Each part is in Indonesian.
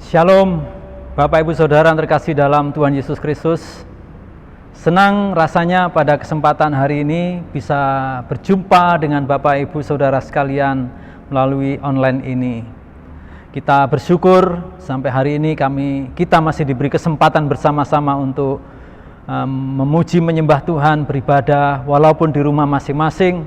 Shalom, Bapak Ibu Saudara yang terkasih dalam Tuhan Yesus Kristus. Senang rasanya pada kesempatan hari ini bisa berjumpa dengan Bapak Ibu Saudara sekalian melalui online ini. Kita bersyukur sampai hari ini kita masih diberi kesempatan bersama-sama untuk memuji menyembah Tuhan, beribadah walaupun di rumah masing-masing.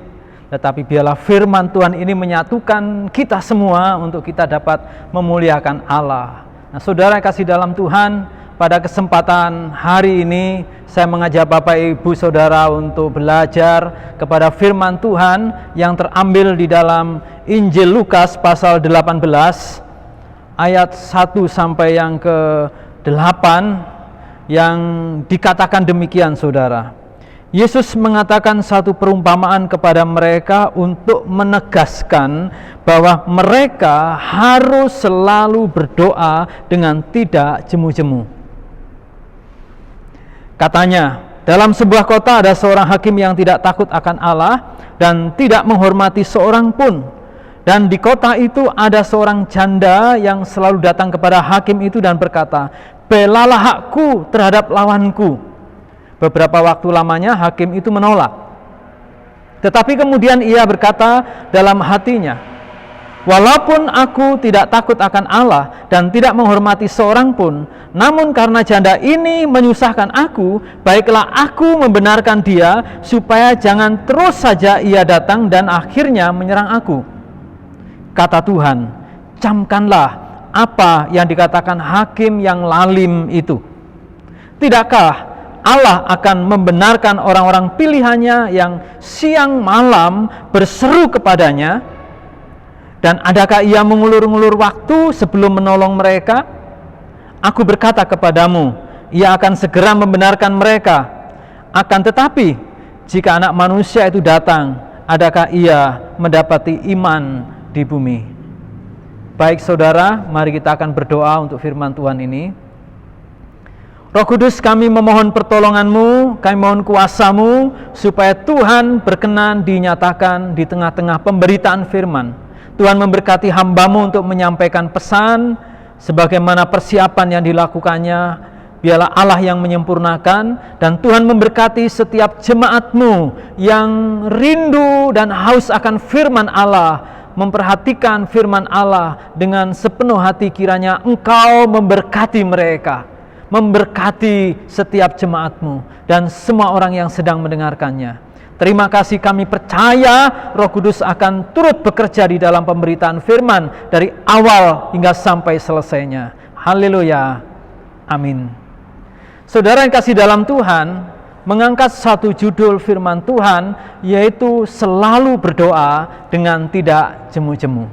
Tetapi biarlah firman Tuhan ini menyatukan kita semua untuk kita dapat memuliakan Allah. Nah, saudara yang kasih dalam Tuhan, pada kesempatan hari ini saya mengajak Bapak Ibu Saudara untuk belajar kepada firman Tuhan yang terambil di dalam Injil Lukas pasal 18 ayat 1 sampai yang ke-8 yang dikatakan demikian, saudara. Yesus mengatakan satu perumpamaan kepada mereka untuk menegaskan bahwa mereka harus selalu berdoa dengan tidak jemu-jemu. Katanya, dalam sebuah kota ada seorang hakim yang tidak takut akan Allah dan tidak menghormati seorang pun. Dan di kota itu ada seorang janda yang selalu datang kepada hakim itu dan berkata, "Belalah hakku terhadap lawanku." Beberapa waktu lamanya hakim itu menolak. Tetapi kemudian ia berkata dalam hatinya, "Walaupun aku tidak takut akan Allah dan tidak menghormati seorang pun, namun karena janda ini menyusahkan aku, baiklah aku membenarkan dia supaya jangan terus saja ia datang dan akhirnya menyerang aku." Kata Tuhan, "Camkanlah apa yang dikatakan hakim yang lalim itu. Tidakkah Allah akan membenarkan orang-orang pilihannya yang siang malam berseru kepadanya? Dan adakah ia mengulur-ngulur waktu sebelum menolong mereka? Aku berkata kepadamu, ia akan segera membenarkan mereka. Akan tetapi, jika Anak Manusia itu datang, adakah ia mendapati iman di bumi?" Baik saudara, mari kita akan berdoa untuk firman Tuhan ini. Roh Kudus, kami memohon pertolongan-Mu, kami mohon kuasa-Mu, supaya Tuhan berkenan dinyatakan di tengah-tengah pemberitaan firman. Tuhan memberkati hamba-Mu untuk menyampaikan pesan, sebagaimana persiapan yang dilakukannya, biarlah Allah yang menyempurnakan, dan Tuhan memberkati setiap jemaat-Mu yang rindu dan haus akan firman Allah, memperhatikan firman Allah dengan sepenuh hati. Kiranya Engkau memberkati mereka, memberkati setiap jemaat-Mu dan semua orang yang sedang mendengarkannya. Terima kasih, kami percaya Roh Kudus akan turut bekerja di dalam pemberitaan firman dari awal hingga sampai selesainya. Haleluya, amin. Saudara yang kasih dalam Tuhan, mengangkat satu judul firman Tuhan, yaitu selalu berdoa dengan tidak jemu-jemu.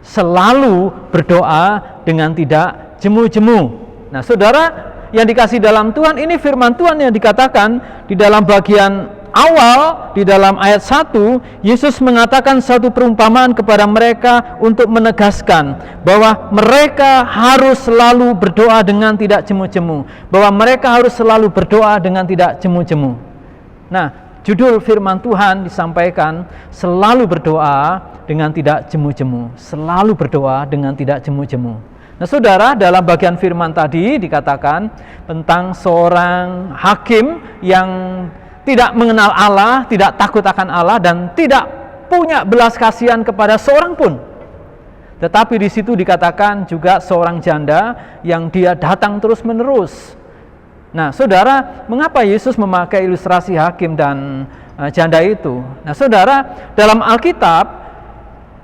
Selalu berdoa dengan tidak jemu-jemu. Nah, saudara yang dikasih dalam Tuhan, ini firman Tuhan yang dikatakan di dalam bagian awal, di dalam ayat 1, Yesus mengatakan satu perumpamaan kepada mereka untuk menegaskan bahwa mereka harus selalu berdoa dengan tidak jemu-jemu, bahwa mereka harus selalu berdoa dengan tidak jemu-jemu. Nah, judul firman Tuhan disampaikan selalu berdoa dengan tidak jemu-jemu, selalu berdoa dengan tidak jemu-jemu. Nah, saudara, dalam bagian firman tadi dikatakan tentang seorang hakim yang tidak mengenal Allah, tidak takut akan Allah, dan tidak punya belas kasihan kepada seorang pun. Tetapi di situ dikatakan juga seorang janda yang dia datang terus-menerus. Nah, saudara, mengapa Yesus memakai ilustrasi hakim dan janda itu? Nah, saudara, dalam Alkitab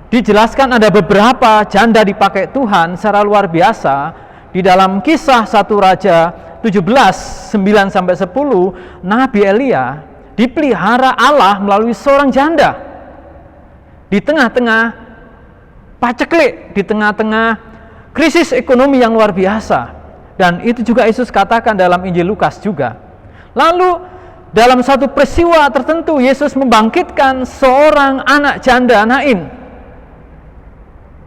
dijelaskan ada beberapa janda dipakai Tuhan secara luar biasa. Di dalam Kisah 1 Raja 17, 9-10, Nabi Elia dipelihara Allah melalui seorang janda. Di tengah-tengah paceklik, di tengah-tengah krisis ekonomi yang luar biasa. Dan itu juga Yesus katakan dalam Injil Lukas juga. Lalu dalam satu peristiwa tertentu, Yesus membangkitkan seorang anak janda Nain.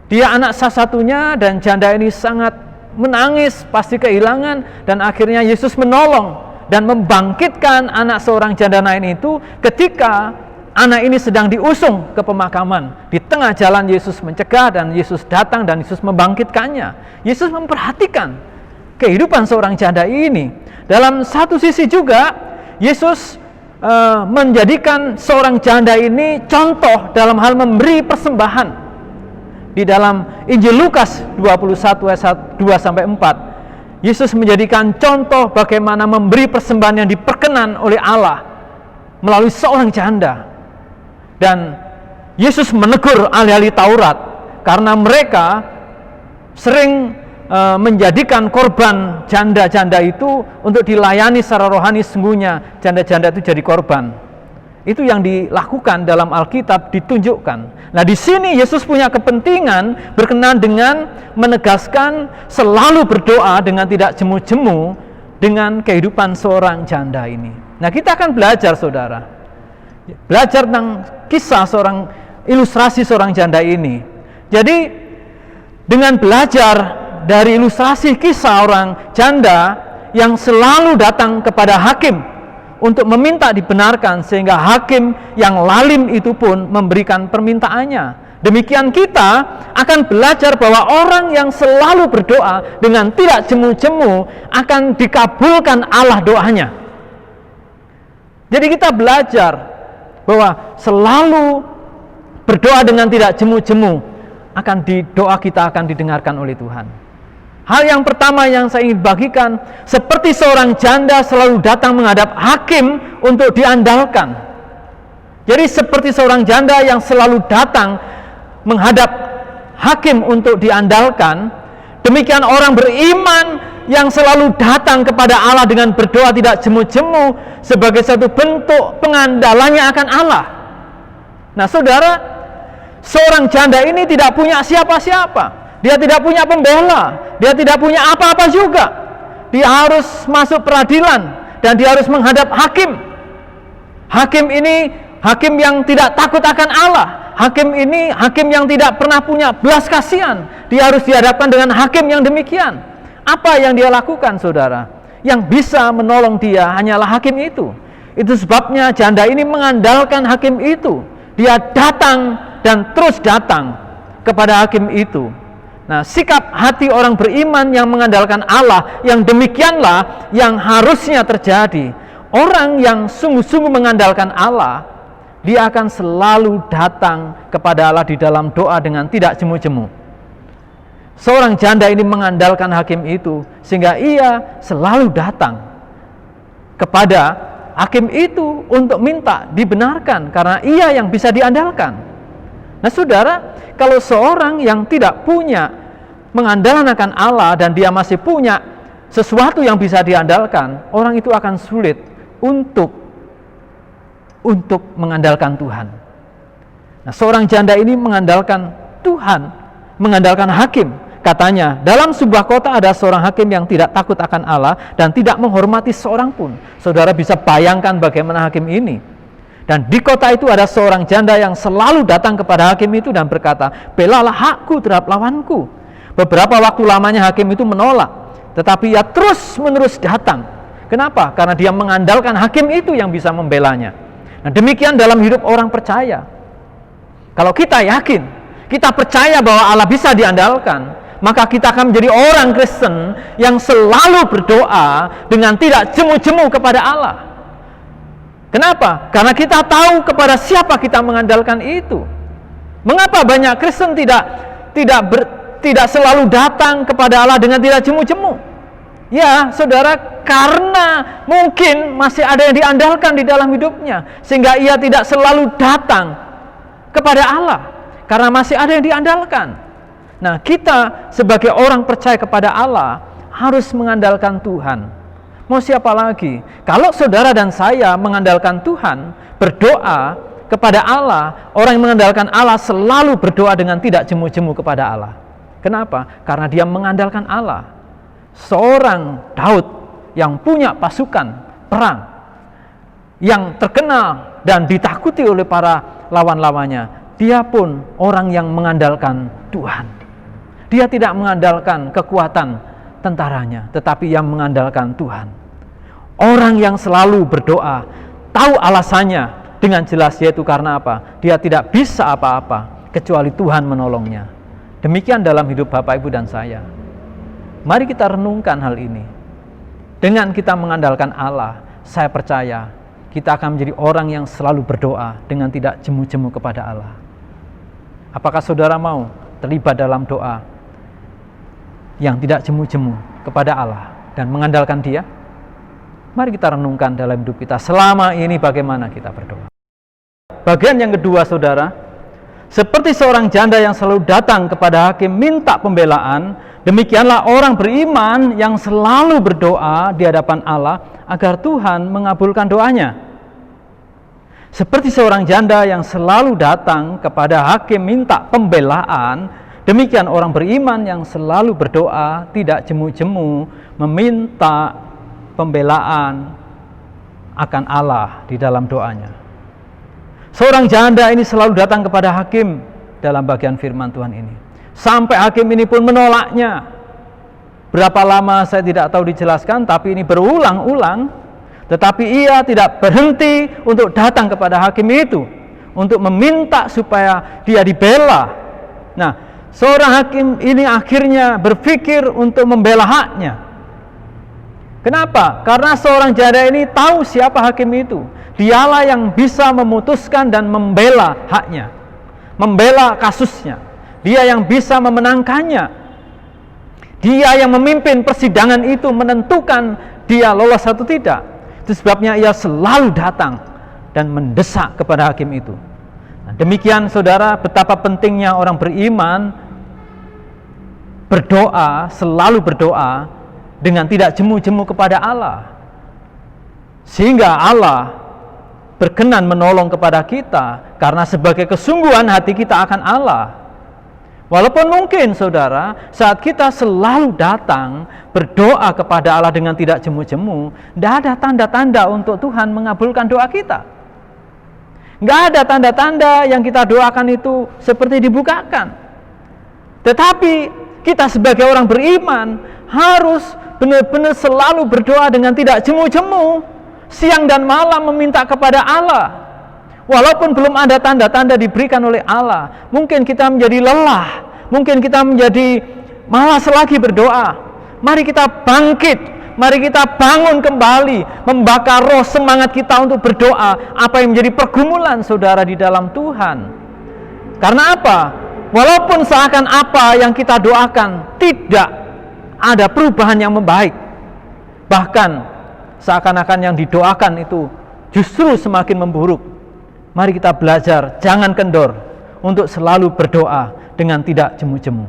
Dia anak satu-satunya dan janda ini sangat menangis, pasti kehilangan, dan akhirnya Yesus menolong dan membangkitkan anak seorang janda Nain itu ketika anak ini sedang diusung ke pemakaman. Di tengah jalan Yesus mencegah dan Yesus datang dan Yesus membangkitkannya. Yesus memperhatikan kehidupan seorang janda ini. Dalam satu sisi juga Yesus menjadikan seorang janda ini contoh dalam hal memberi persembahan. Di dalam Injil Lukas 21 ayat 2-4, Yesus menjadikan contoh bagaimana memberi persembahan yang diperkenan oleh Allah melalui seorang janda. Dan Yesus menegur ahli-ahli Taurat karena mereka sering menjadikan korban janda-janda itu untuk dilayani secara rohani. Sesungguhnya janda-janda itu jadi korban. Itu yang dilakukan dalam Alkitab, ditunjukkan. Nah, di sini Yesus punya kepentingan berkenaan dengan menegaskan selalu berdoa dengan tidak jemu-jemu dengan kehidupan seorang janda ini. Nah, kita akan belajar, saudara, belajar tentang kisah ilustrasi seorang janda ini. Jadi dengan belajar dari ilustrasi kisah orang janda yang selalu datang kepada hakim untuk meminta dibenarkan, sehingga hakim yang lalim itu pun memberikan permintaannya. Demikian kita akan belajar bahwa orang yang selalu berdoa dengan tidak jemu-jemu akan dikabulkan Allah doanya. Jadi kita belajar bahwa selalu berdoa dengan tidak jemu-jemu doa kita akan didengarkan oleh Tuhan. Hal yang pertama yang saya ingin bagikan, seperti seorang janda selalu datang menghadap hakim untuk diandalkan. Jadi seperti seorang janda yang selalu datang menghadap hakim untuk diandalkan, demikian orang beriman yang selalu datang kepada Allah dengan berdoa tidak jemu-jemu sebagai satu bentuk pengandalannya akan Allah. Nah, saudara, seorang janda ini tidak punya siapa-siapa. Dia tidak punya pembela, dia tidak punya apa-apa juga. Dia harus masuk peradilan dan dia harus menghadap hakim. Hakim ini hakim yang tidak takut akan Allah. Hakim ini hakim yang tidak pernah punya belas kasihan. Dia harus dihadapkan dengan hakim yang demikian. Apa yang dia lakukan, saudara? Yang bisa menolong dia hanyalah hakim itu. Itu sebabnya janda ini mengandalkan hakim itu. Dia datang dan terus datang kepada hakim itu. Nah, sikap hati orang beriman yang mengandalkan Allah, yang demikianlah yang harusnya terjadi. Orang yang sungguh-sungguh mengandalkan Allah, dia akan selalu datang kepada Allah di dalam doa dengan tidak jemu-jemu. Seorang janda ini mengandalkan hakim itu, sehingga ia selalu datang kepada hakim itu untuk minta dibenarkan, karena ia yang bisa diandalkan. Nah, saudara, kalau seorang yang tidak punya mengandalkan Allah dan dia masih punya sesuatu yang bisa diandalkan, orang itu akan sulit untuk mengandalkan Tuhan. Nah, seorang janda ini mengandalkan Tuhan, mengandalkan hakim. Katanya, dalam sebuah kota ada seorang hakim yang tidak takut akan Allah dan tidak menghormati seorang pun. Saudara bisa bayangkan bagaimana hakim ini. Dan di kota itu ada seorang janda yang selalu datang kepada hakim itu dan berkata, belalah hakku terhadap lawanku. Beberapa waktu lamanya hakim itu menolak, tetapi ia terus-menerus datang. Kenapa? Karena dia mengandalkan hakim itu yang bisa membelanya. Nah, demikian dalam hidup orang percaya. Kalau kita yakin, kita percaya bahwa Allah bisa diandalkan, maka kita akan menjadi orang Kristen yang selalu berdoa dengan tidak jemu-jemu kepada Allah. Kenapa? Karena kita tahu kepada siapa kita mengandalkan itu. Mengapa banyak Kristen tidak selalu datang kepada Allah dengan tidak jemu-jemu? Ya, saudara, karena mungkin masih ada yang diandalkan di dalam hidupnya, sehingga ia tidak selalu datang kepada Allah, karena masih ada yang diandalkan. Nah, kita sebagai orang percaya kepada Allah harus mengandalkan Tuhan. Mau siapa lagi? Kalau saudara dan saya mengandalkan Tuhan, berdoa kepada Allah, orang yang mengandalkan Allah selalu berdoa dengan tidak jemu-jemu kepada Allah. Kenapa? Karena dia mengandalkan Allah. Seorang Daud yang punya pasukan perang, yang terkenal dan ditakuti oleh para lawan-lawannya, dia pun orang yang mengandalkan Tuhan. Dia tidak mengandalkan kekuatan tentaranya, tetapi yang mengandalkan Tuhan. Orang yang selalu berdoa, tahu alasannya, dengan jelas, yaitu karena apa? Dia tidak bisa apa-apa kecuali Tuhan menolongnya. Demikian dalam hidup Bapak, Ibu, dan saya. Mari kita renungkan hal ini. Dengan kita mengandalkan Allah, saya percaya kita akan menjadi orang yang selalu berdoa dengan tidak jemu-jemu kepada Allah. Apakah saudara mau terlibat dalam doa yang tidak jemu-jemu kepada Allah dan mengandalkan Dia? Mari kita renungkan dalam hidup kita selama ini bagaimana kita berdoa. Bagian yang kedua, saudara, seperti seorang janda yang selalu datang kepada hakim minta pembelaan, demikianlah orang beriman yang selalu berdoa di hadapan Allah agar Tuhan mengabulkan doanya. Seperti seorang janda yang selalu datang kepada hakim minta pembelaan, demikian orang beriman yang selalu berdoa tidak jemu-jemu meminta pembelaan akan Allah di dalam doanya. Seorang janda ini selalu datang kepada hakim dalam bagian firman Tuhan ini. Sampai hakim ini pun menolaknya. Berapa lama saya tidak tahu dijelaskan, tapi ini berulang-ulang. Tetapi ia tidak berhenti untuk datang kepada hakim itu, untuk meminta supaya dia dibela. Nah, seorang hakim ini akhirnya berpikir untuk membela haknya. Kenapa? Karena seorang janda ini tahu siapa hakim itu. Dialah yang bisa memutuskan dan membela haknya, membela kasusnya. Dia yang bisa memenangkannya. Dia yang memimpin persidangan itu, menentukan dia lolos atau tidak. Itu sebabnya ia selalu datang dan mendesak kepada hakim itu. Nah, demikian saudara, betapa pentingnya orang beriman berdoa, selalu berdoa dengan tidak jemu-jemu kepada Allah. Sehingga Allah berkenan menolong kepada kita, karena sebagai kesungguhan hati kita akan Allah. Walaupun mungkin saudara, saat kita selalu datang berdoa kepada Allah dengan tidak jemu-jemu, tidak ada tanda-tanda untuk Tuhan mengabulkan doa kita. Tidak ada tanda-tanda yang kita doakan itu seperti dibukakan. Tetapi kita sebagai orang beriman harus benar-benar selalu berdoa dengan tidak jemu-jemu, siang dan malam meminta kepada Allah. Walaupun belum ada tanda-tanda diberikan oleh Allah, mungkin kita menjadi lelah, mungkin kita menjadi malas lagi berdoa. Mari kita bangkit, mari kita bangun kembali, membakar roh semangat kita untuk berdoa, apa yang menjadi pergumulan saudara di dalam Tuhan. Karena apa? Walaupun seakan apa yang kita doakan tidak ada perubahan yang membaik, bahkan seakan-akan yang didoakan itu justru semakin memburuk. Mari kita belajar, jangan kendor untuk selalu berdoa dengan tidak jemu-jemu.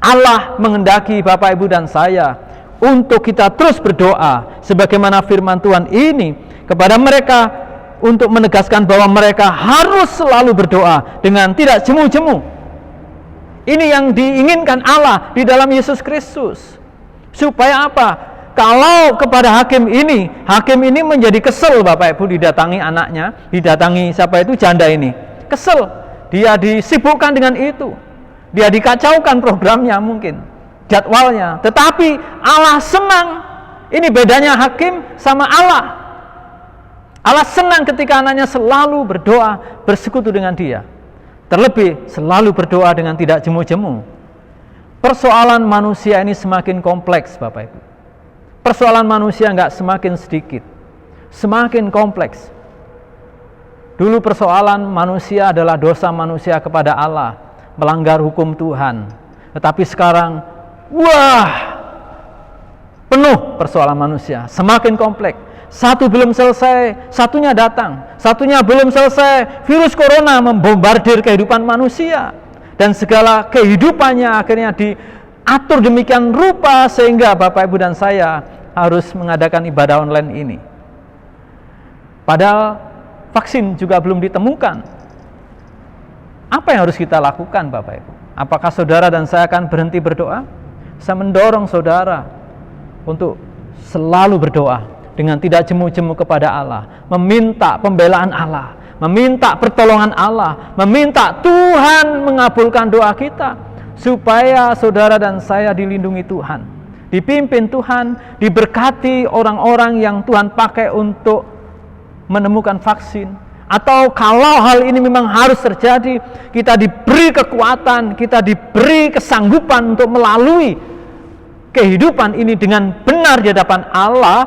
Allah menghendaki Bapak, Ibu, dan saya untuk kita terus berdoa sebagaimana firman Tuhan ini kepada mereka, untuk menegaskan bahwa mereka harus selalu berdoa dengan tidak jemu-jemu. Ini yang diinginkan Allah di dalam Yesus Kristus. Supaya apa? Kalau kepada hakim ini menjadi kesel, Bapak Ibu, didatangi anaknya, didatangi siapa itu, janda ini. Kesel, dia disibukkan dengan itu. Dia dikacaukan programnya mungkin, jadwalnya. Tetapi Allah senang. Ini bedanya hakim sama Allah. Allah senang ketika anaknya selalu berdoa, bersekutu dengan dia. Terlebih selalu berdoa dengan tidak jemu-jemu. Persoalan manusia ini semakin kompleks, Bapak Ibu. Persoalan manusia enggak semakin sedikit, semakin kompleks. Dulu persoalan manusia adalah dosa manusia kepada Allah, melanggar hukum Tuhan. Tetapi sekarang, penuh persoalan manusia, semakin kompleks. Satu belum selesai, satunya datang. Satunya belum selesai, virus corona membombardir kehidupan manusia. Dan segala kehidupannya akhirnya diatur demikian rupa sehingga Bapak, Ibu, dan saya harus mengadakan ibadah online ini. Padahal vaksin juga belum ditemukan. Apa yang harus kita lakukan, Bapak, Ibu? Apakah saudara dan saya akan berhenti berdoa? Saya mendorong saudara untuk selalu berdoa dengan tidak jemu-jemu kepada Allah, meminta pembelaan Allah, meminta pertolongan Allah, meminta Tuhan mengabulkan doa kita, supaya saudara dan saya dilindungi Tuhan, dipimpin Tuhan, diberkati orang-orang yang Tuhan pakai untuk menemukan vaksin, Atau kalau hal ini memang harus terjadi, kita diberi kekuatan, kita diberi kesanggupan untuk melalui kehidupan ini dengan benar di hadapan Allah,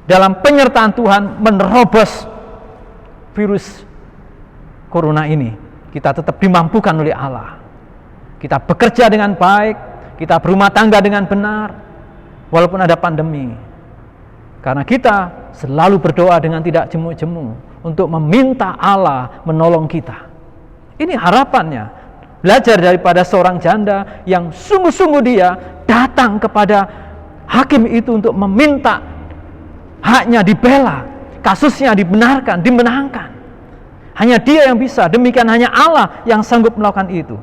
dalam penyertaan Tuhan menerobos virus corona ini. Kita tetap dimampukan oleh Allah. Kita bekerja dengan baik, kita berumah tangga dengan benar, walaupun ada pandemi. Karena kita selalu berdoa dengan tidak jemu-jemu untuk meminta Allah menolong kita. Ini harapannya. Belajar daripada seorang janda yang sungguh-sungguh dia datang kepada hakim itu untuk meminta haknya dibela, kasusnya dibenarkan, dimenangkan. Hanya dia yang bisa, demikian hanya Allah yang sanggup melakukan itu.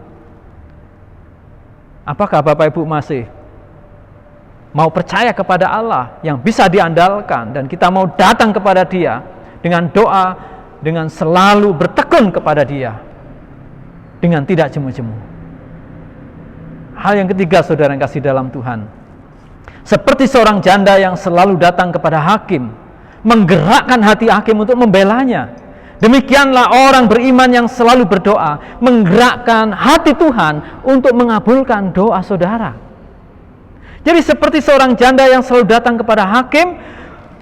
Apakah Bapak Ibu masih mau percaya kepada Allah yang bisa diandalkan, dan kita mau datang kepada Dia dengan doa, dengan selalu bertekun kepada Dia, dengan tidak jemu-jemu? Hal yang ketiga, saudara yang kasih dalam Tuhan, seperti seorang janda yang selalu datang kepada hakim, menggerakkan hati hakim untuk membelanya, demikianlah orang beriman yang selalu berdoa menggerakkan hati Tuhan untuk mengabulkan doa saudara. Jadi seperti seorang janda yang selalu datang kepada hakim,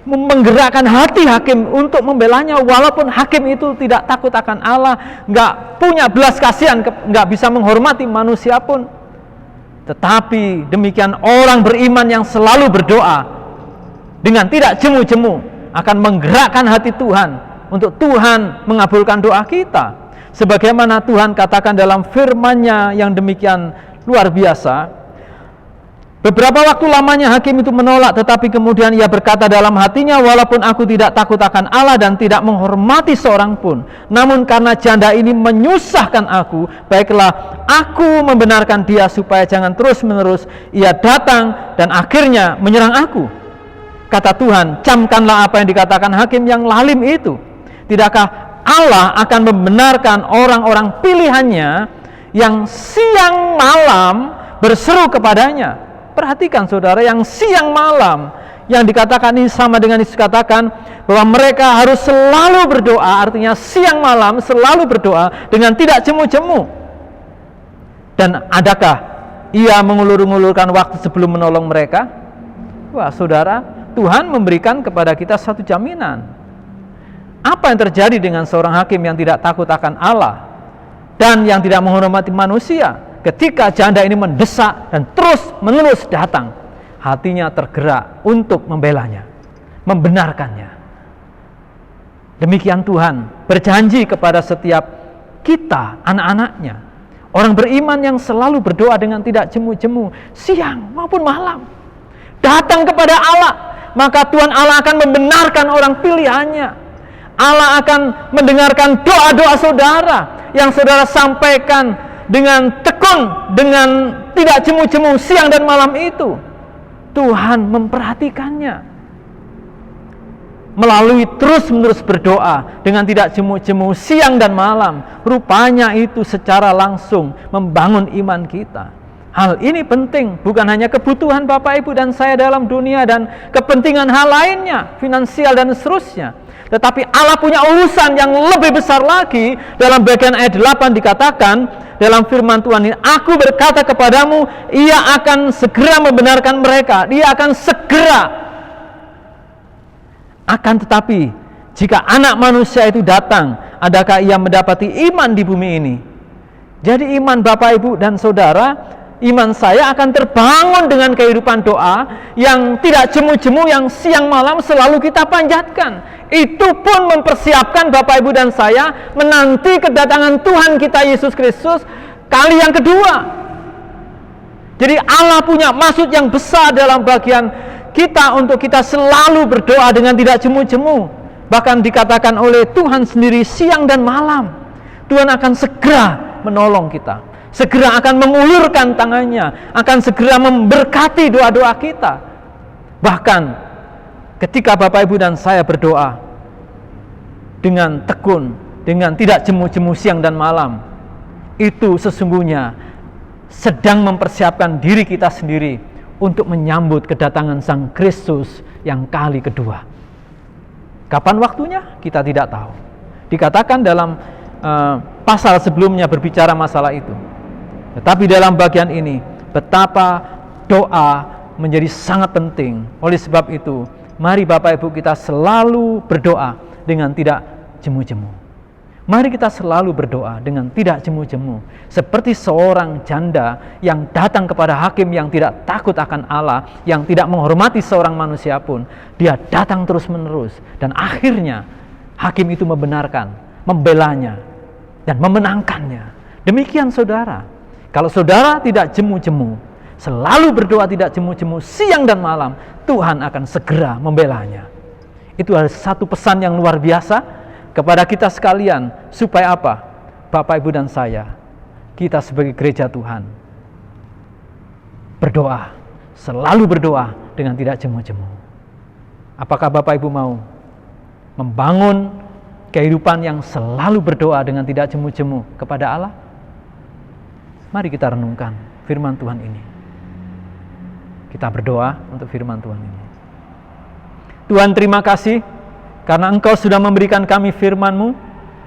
menggerakkan hati hakim untuk membelanya, walaupun hakim itu tidak takut akan Allah, nggak punya belas kasihan, nggak bisa menghormati manusia pun. Tetapi demikian orang beriman yang selalu berdoa dengan tidak jemu-jemu akan menggerakkan hati Tuhan untuk Tuhan mengabulkan doa kita. Sebagaimana Tuhan katakan dalam firman-Nya yang demikian luar biasa, beberapa waktu lamanya hakim itu menolak, tetapi kemudian ia berkata dalam hatinya, walaupun aku tidak takut akan Allah dan tidak menghormati seorang pun, namun karena janda ini menyusahkan aku, baiklah aku membenarkan dia supaya jangan terus-menerus ia datang dan akhirnya menyerang aku. Kata Tuhan, camkanlah apa yang dikatakan hakim yang lalim itu. Tidakkah Allah akan membenarkan orang-orang pilihannya yang siang malam berseru kepadanya? Perhatikan saudara, yang siang malam, yang dikatakan ini sama dengan Yesus katakan bahwa mereka harus selalu berdoa, artinya siang malam selalu berdoa dengan tidak jemu-jemu. Dan adakah ia mengulur-ngulurkan waktu sebelum menolong mereka? Wah saudara, Tuhan memberikan kepada kita satu jaminan. Apa yang terjadi dengan seorang hakim yang tidak takut akan Allah dan yang tidak menghormati manusia? Ketika janda ini mendesak dan terus-menerus datang, hatinya tergerak untuk membelanya, membenarkannya. Demikian Tuhan berjanji kepada setiap kita, anak-anaknya, orang beriman yang selalu berdoa dengan tidak jemu-jemu, siang maupun malam, datang kepada Allah, maka Tuhan Allah akan membenarkan orang pilihannya. Allah akan mendengarkan doa-doa saudara yang saudara sampaikan dengan tekun, dengan tidak jemu-jemu siang dan malam itu. Tuhan memperhatikannya melalui terus-menerus berdoa dengan tidak jemu-jemu siang dan malam. Rupanya itu secara langsung membangun iman kita. Hal ini penting, bukan hanya kebutuhan Bapak Ibu dan saya dalam dunia dan kepentingan hal lainnya, finansial dan seterusnya, tetapi Allah punya urusan yang lebih besar lagi. Dalam bagian ayat 8 dikatakan dalam firman Tuhan ini, aku berkata kepadamu, ia akan segera membenarkan mereka, dia akan segera. Akan tetapi jika anak manusia itu datang, adakah ia mendapati iman di bumi ini? Jadi iman Bapak Ibu dan saudara, iman saya akan terbangun dengan kehidupan doa yang tidak jemu-jemu, yang siang malam selalu kita panjatkan. Itu pun mempersiapkan Bapak Ibu dan saya menanti kedatangan Tuhan kita Yesus Kristus kali yang kedua. Jadi Allah punya maksud yang besar dalam bagian kita untuk kita selalu berdoa dengan tidak jemu-jemu. Bahkan dikatakan oleh Tuhan sendiri siang dan malam, Tuhan akan segera menolong kita, segera akan mengulurkan tangannya, akan segera memberkati doa-doa kita. Bahkan ketika Bapak Ibu dan saya berdoa dengan tekun, dengan tidak jemu-jemu siang dan malam, itu sesungguhnya sedang mempersiapkan diri kita sendiri untuk menyambut kedatangan Sang Kristus yang kali kedua. Kapan waktunya? Kita tidak tahu. Dikatakan dalam pasal sebelumnya berbicara masalah itu. Tetapi dalam bagian ini, betapa doa menjadi sangat penting. Oleh sebab itu, mari Bapak Ibu kita selalu berdoa dengan tidak jemu-jemu. Mari kita selalu berdoa dengan tidak jemu-jemu. Seperti seorang janda yang datang kepada hakim yang tidak takut akan Allah, yang tidak menghormati seorang manusia pun. Dia datang terus-menerus. Dan akhirnya hakim itu membenarkan, membelanya, dan memenangkannya. Demikian saudara. Kalau saudara tidak jemu-jemu, selalu berdoa tidak jemu-jemu, siang dan malam, Tuhan akan segera membelanya. Itu adalah satu pesan yang luar biasa kepada kita sekalian, supaya apa? Bapak, Ibu, dan saya, kita sebagai gereja Tuhan, berdoa, selalu berdoa dengan tidak jemu-jemu. Apakah Bapak Ibu mau membangun kehidupan yang selalu berdoa dengan tidak jemu-jemu kepada Allah? Mari kita renungkan firman Tuhan ini. Kita berdoa untuk firman Tuhan ini. Tuhan, terima kasih karena Engkau sudah memberikan kami firman-Mu,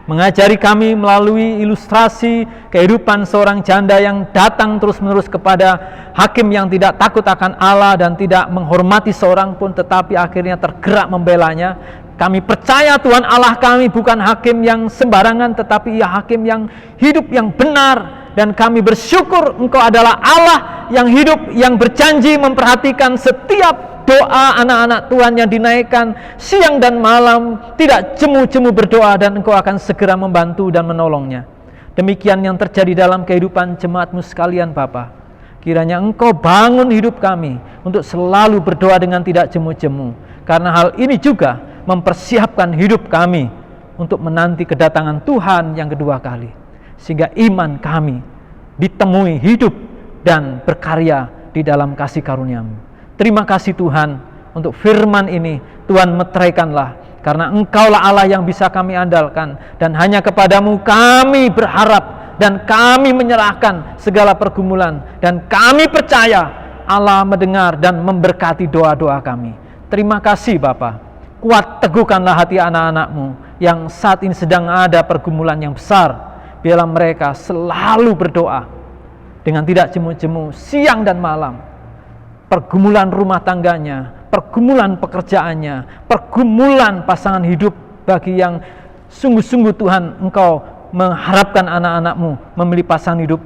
mengajari kami melalui ilustrasi kehidupan seorang janda yang datang terus-menerus kepada hakim yang tidak takut akan Allah dan tidak menghormati seorang pun, tetapi akhirnya tergerak membelanya. Kami percaya Tuhan Allah kami bukan hakim yang sembarangan, tetapi Ia hakim yang hidup, yang benar. Dan kami bersyukur Engkau adalah Allah yang hidup, yang berjanji memperhatikan setiap doa anak-anak Tuhan yang dinaikkan siang dan malam, tidak jemu-jemu berdoa, dan Engkau akan segera membantu dan menolongnya. Demikian yang terjadi dalam kehidupan jemaat-Mu sekalian Bapa. Kiranya Engkau bangun hidup kami untuk selalu berdoa dengan tidak jemu-jemu, karena hal ini juga mempersiapkan hidup kami untuk menanti kedatangan Tuhan yang kedua kali, sehingga iman kami ditemui hidup dan berkarya di dalam kasih karunia-Mu. Terima kasih Tuhan untuk firman ini. Tuhan, meteraikanlah, karena Engkaulah Allah yang bisa kami andalkan, dan hanya kepadamu kami berharap, dan kami menyerahkan segala pergumulan, dan kami percaya Allah mendengar dan memberkati doa-doa kami. Terima kasih Bapa. Kuat teguhkanlah hati anak-anak-Mu yang saat ini sedang ada pergumulan yang besar. Biarlah mereka selalu berdoa dengan tidak jemu-jemu siang dan malam. Pergumulan rumah tangganya, pergumulan pekerjaannya, pergumulan pasangan hidup bagi yang sungguh-sungguh Tuhan Engkau mengharapkan anak-anak-Mu memilih pasangan hidup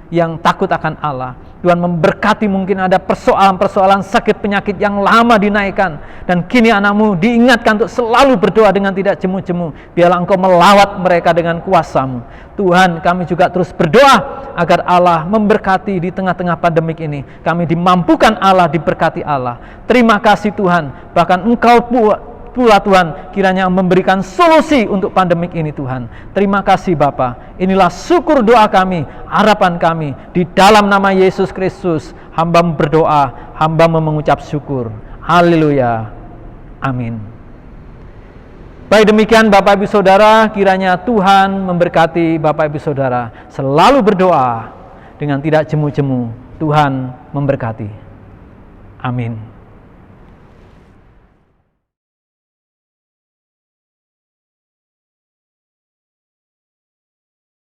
yang takut akan Allah. Tuhan memberkati, mungkin ada persoalan-persoalan sakit penyakit yang lama dinaikkan, dan kini anak-Mu diingatkan untuk selalu berdoa dengan tidak jemu-jemu. Biarlah Engkau melawat mereka dengan kuasa-Mu. Tuhan, kami juga terus berdoa agar Allah memberkati di tengah-tengah pandemik ini. Kami dimampukan Allah, diberkati Allah. Terima kasih Tuhan, bahkan Engkau pula Tuhan kiranya memberikan solusi untuk pandemik ini Tuhan. Terima kasih Bapa. Inilah syukur doa kami, harapan kami. Di dalam nama Yesus Kristus, hamba berdoa, hamba mengucap syukur. Haleluya. Amin. Baik, demikian Bapak Ibu Saudara, kiranya Tuhan memberkati Bapak Ibu Saudara. Selalu berdoa dengan tidak jemu-jemu. Tuhan memberkati. Amin.